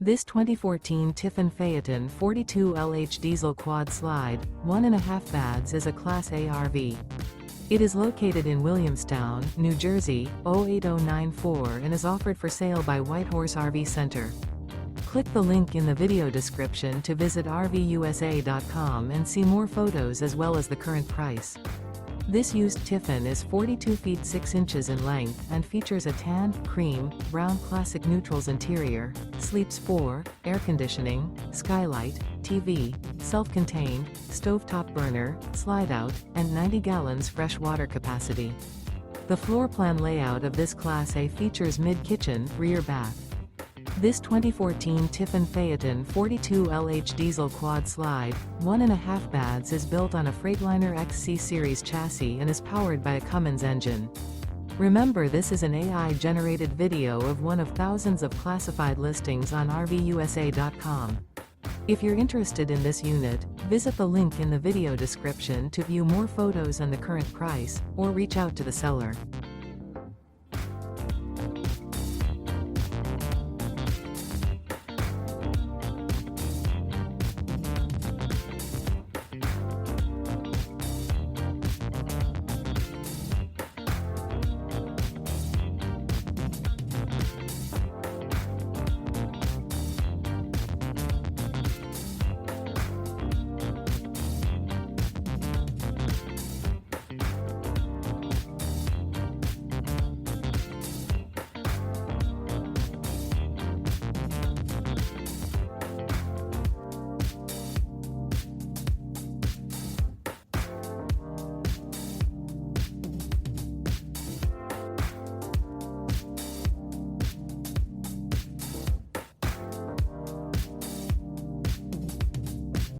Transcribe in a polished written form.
This 2014 Tiffin Phaeton 42LH diesel quad slide, 1.5 bads is a Class A RV. It is located in Williamstown, New Jersey, 08094 and is offered for sale by Whitehorse RV Center. Click the link in the video description to visit RVUSA.com and see more photos as well as the current price. This used Tiffin is 42 feet 6 inches in length and features a tan, cream, brown classic neutrals interior, sleeps 4, air conditioning, skylight, TV, self-contained, stovetop burner, slide-out, and 90 gallons fresh water capacity. The floor plan layout of this Class A features mid-kitchen, rear bath. This 2014 Tiffin Phaeton 42LH diesel quad slide, 1.5 bads is built on a Freightliner XC-Series chassis and is powered by a Cummins engine. Remember, this is an AI-generated video of one of thousands of classified listings on RVUSA.com. If you're interested in this unit, visit the link in the video description to view more photos and the current price, or reach out to the seller.